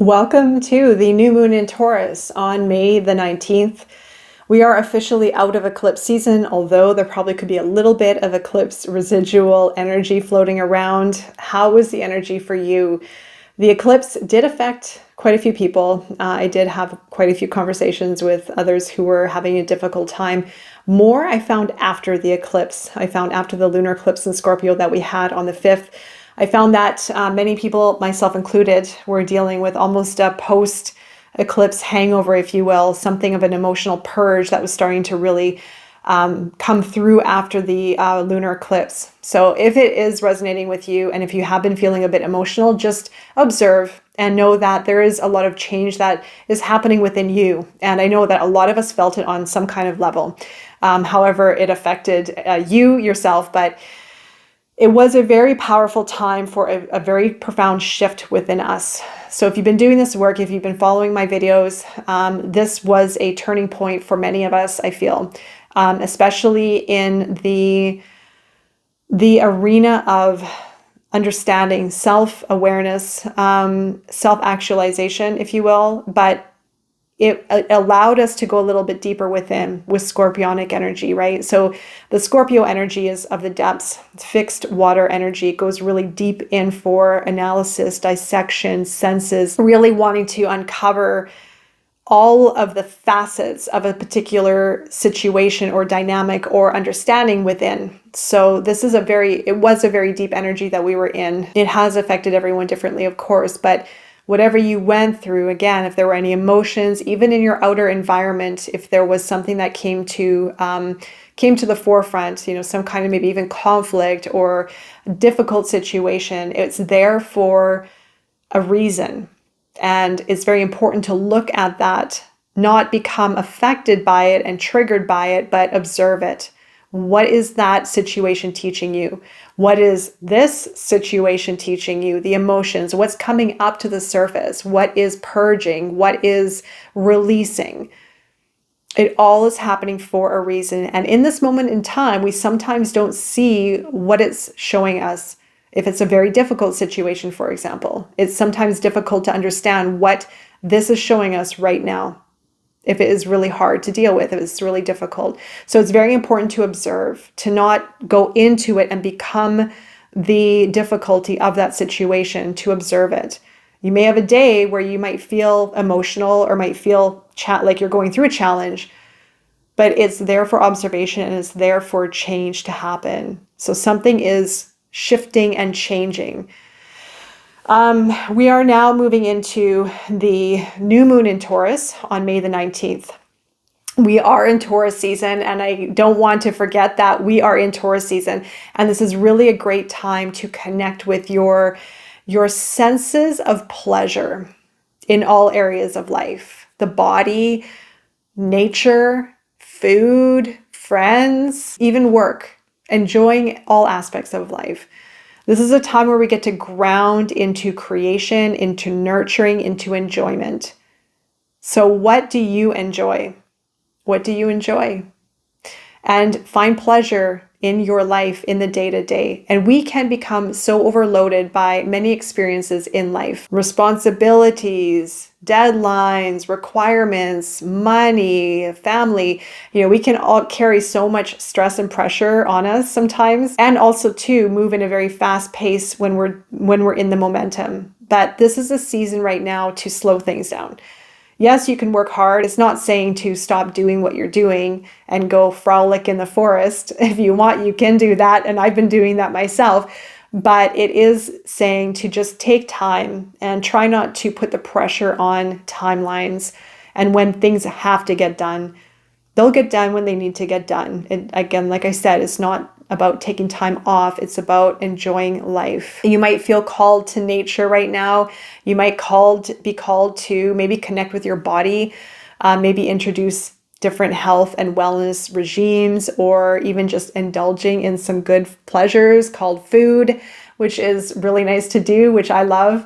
Welcome to the new moon in Taurus on May the 19th. We are officially out of eclipse season, although there probably could be a little bit of eclipse residual energy floating around. How was the energy for you? The eclipse did affect quite a few people. I did have quite a few conversations with others who were having a difficult time. More I found after the eclipse. I found after the lunar eclipse in Scorpio that we had on the 5th. I found that many people, myself included, were dealing with almost a post-eclipse hangover, if you will, something of an emotional purge that was starting to really come through after the lunar eclipse. So if it is resonating with you, and if you have been feeling a bit emotional, just observe and know that there is a lot of change that is happening within you. And I know that a lot of us felt it on some kind of level. However, it affected you yourself, but it was a very powerful time for a very profound shift within us. So if you've been doing this work, if you've been following my videos, this was a turning point for many of us, I feel, especially in the arena of understanding self-awareness, self-actualization, if you will, but it allowed us to go a little bit deeper within with scorpionic energy, right? So the Scorpio energy is of the depths, it's fixed water energy. It goes really deep in for analysis, dissection, senses, really wanting to uncover all of the facets of a particular situation or dynamic or understanding within. So this is it was a very deep energy that we were in. It has affected everyone differently, of course, but whatever you went through, again, if there were any emotions, even in your outer environment, if there was something that came to the forefront, some kind of maybe even conflict or difficult situation, it's there for a reason. And it's very important to look at that, not become affected by it and triggered by it, but observe it. What is that situation teaching you? What is this situation teaching you? The emotions, what's coming up to the surface? What is purging? What is releasing? It all is happening for a reason. And in this moment in time, we sometimes don't see what it's showing us. If it's a very difficult situation, for example, it's sometimes difficult to understand what this is showing us right now. If it is really hard to deal with, if it's really difficult. So it's very important to observe, to not go into it and become the difficulty of that situation, to observe it. You may have a day where you might feel emotional or might feel like you're going through a challenge, but it's there for observation and it's there for change to happen. So something is shifting and changing. We are now moving into the new moon in Taurus on May the 19th. We are in Taurus season, and I don't want to forget that we are in Taurus season. And this is really a great time to connect with your senses of pleasure in all areas of life. The body, nature, food, friends, even work, enjoying all aspects of life. This is a time where we get to ground into creation, into nurturing, into enjoyment. So what do you enjoy? What do you enjoy? And find pleasure in your life, in the day-to-day. And we can become so overloaded by many experiences in life. Responsibilities, deadlines, requirements, money, family. We can all carry so much stress and pressure on us sometimes. And also too, move in a very fast pace when we're in the momentum. But this is a season right now to slow things down. Yes, you can work hard. It's not saying to stop doing what you're doing and go frolic in the forest. If you want, you can do that. And I've been doing that myself. But it is saying to just take time and try not to put the pressure on timelines. And when things have to get done, they'll get done when they need to get done. And again, like I said, it's not about taking time off. It's about enjoying life. You might feel called to nature right now. You might be called to maybe connect with your body, maybe introduce different health and wellness regimes, or even just indulging in some good pleasures called food, which is really nice to do, which I love.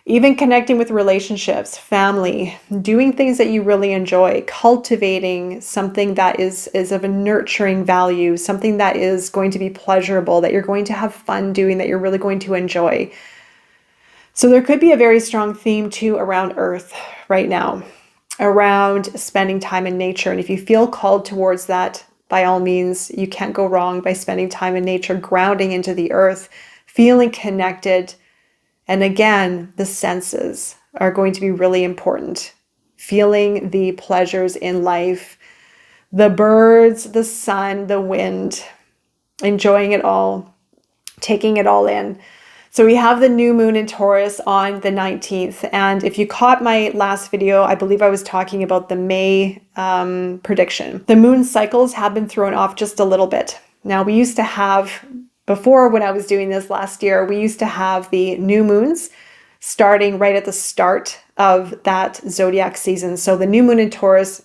Even connecting with relationships, family, doing things that you really enjoy, cultivating something that is of a nurturing value, something that is going to be pleasurable, that you're going to have fun doing, that you're really going to enjoy. So there could be a very strong theme too around earth right now, around spending time in nature. And if you feel called towards that, by all means, you can't go wrong by spending time in nature, grounding into the earth, feeling connected. And again, the senses are going to be really important. Feeling the pleasures in life, the birds, the sun, the wind, enjoying it all, taking it all in. So we have the new moon in Taurus on the 19th. And if you caught my last video, I believe I was talking about the May prediction. The moon cycles have been thrown off just a little bit. Now we used to have, before when I was doing this last year, we used to have the new moons starting right at the start of that zodiac season. So the new moon in Taurus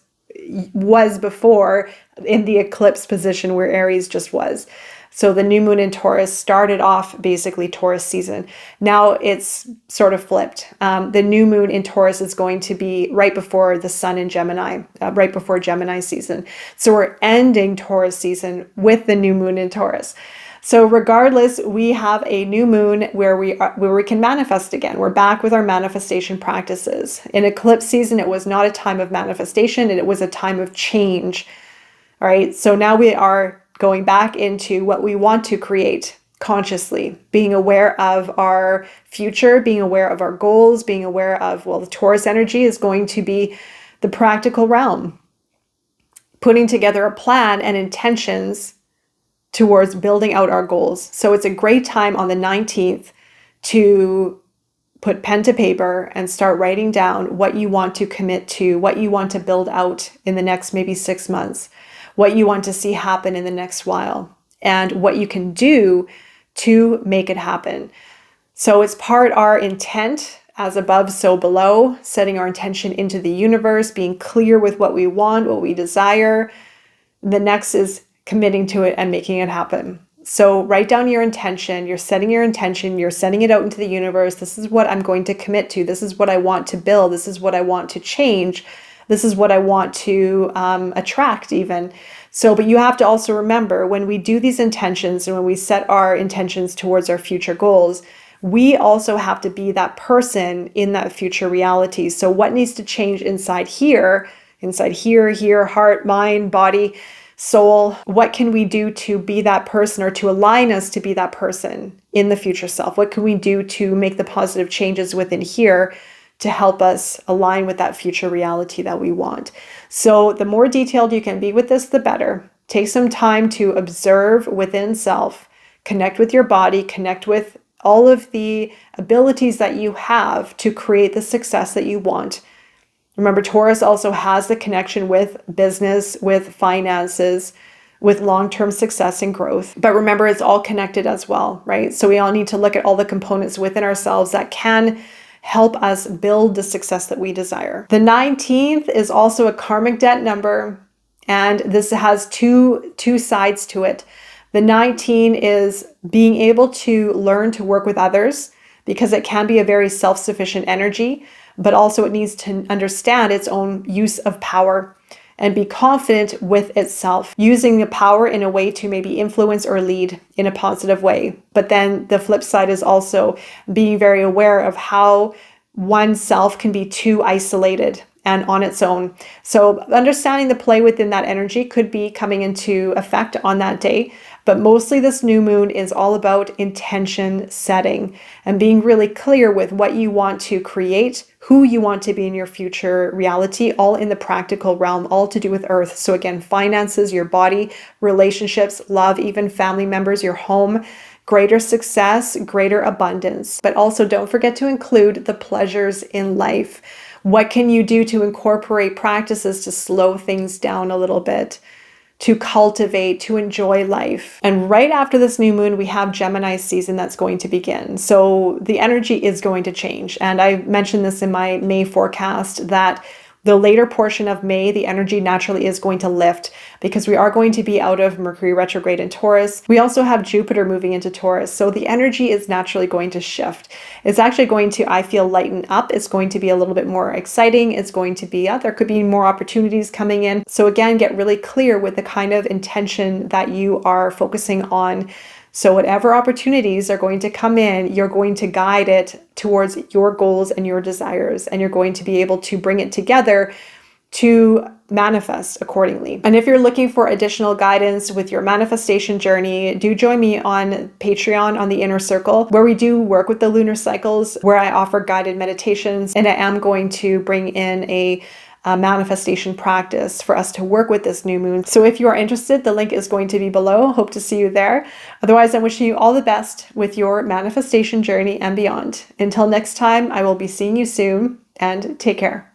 was before in the eclipse position where Aries just was. So the new moon in Taurus started off basically Taurus season. Now it's sort of flipped. The new moon in Taurus is going to be right before the sun in Gemini, right before Gemini season. So we're ending Taurus season with the new moon in Taurus. So regardless, we have a new moon where we can manifest again. We're back with our manifestation practices. In eclipse season, it was not a time of manifestation, and it was a time of change. All right, so now we are going back into what we want to create consciously, being aware of our future, being aware of our goals, being aware of, well, the Taurus energy is going to be the practical realm, putting together a plan and intentions towards building out our goals. So it's a great time on the 19th to put pen to paper and start writing down what you want to commit to, what you want to build out in the next maybe 6 months, what you want to see happen in the next while, and what you can do to make it happen. So it's part our intent, as above, so below, setting our intention into the universe, being clear with what we want, what we desire. The next is committing to it and making it happen. So write down your intention. You're setting your intention. You're sending it out into the universe. This is what I'm going to commit to. This is what I want to build. This is what I want to change. This is what I want to attract even. So, but you have to also remember when we do these intentions and when we set our intentions towards our future goals, we also have to be that person in that future reality. So what needs to change inside here, heart, mind, body, soul? What can we do to be that person or to align us to be that person in the future self? What can we do to make the positive changes within here to help us align with that future reality that we want? So the more detailed you can be with this, the better. Take some time to observe within self, connect with your body, connect with all of the abilities that you have to create the success that you want. Remember, Taurus also has the connection with business, with finances, with long-term success and growth. But remember, it's all connected as well, right? So we all need to look at all the components within ourselves that can help us build the success that we desire. The 19th is also a karmic debt number, and this has two sides to it. The 19 is being able to learn to work with others, because it can be a very self-sufficient energy, but also it needs to understand its own use of power and be confident with itself, using the power in a way to maybe influence or lead in a positive way. But then the flip side is also being very aware of how oneself can be too isolated and on its own. So understanding the play within that energy could be coming into effect on that day. But mostly this new moon is all about intention setting and being really clear with what you want to create, who you want to be in your future reality, all in the practical realm, all to do with earth. So again, finances, your body, relationships, love, even family members, your home, greater success, greater abundance. But also don't forget to include the pleasures in life. What can you do to incorporate practices to slow things down a little bit, to cultivate, to enjoy life? And right after this new moon, we have Gemini season that's going to begin. So the energy is going to change. And I mentioned this in my May forecast that the later portion of May, the energy naturally is going to lift because we are going to be out of Mercury retrograde in Taurus. We also have Jupiter moving into Taurus. So the energy is naturally going to shift. It's actually going to, I feel, lighten up. It's going to be a little bit more exciting. It's going to be, there could be more opportunities coming in. So again, get really clear with the kind of intention that you are focusing on So whatever opportunities are going to come in, you're going to guide it towards your goals and your desires, and you're going to be able to bring it together to manifest accordingly. And if you're looking for additional guidance with your manifestation journey, do join me on Patreon on the Inner Circle, where we do work with the lunar cycles, where I offer guided meditations, and I am going to bring in a manifestation practice for us to work with this new moon. So if you are interested, the link is going to be below. Hope to see you there. Otherwise, I'm wishing you all the best with your manifestation journey and beyond. Until next time, I will be seeing you soon, and take care.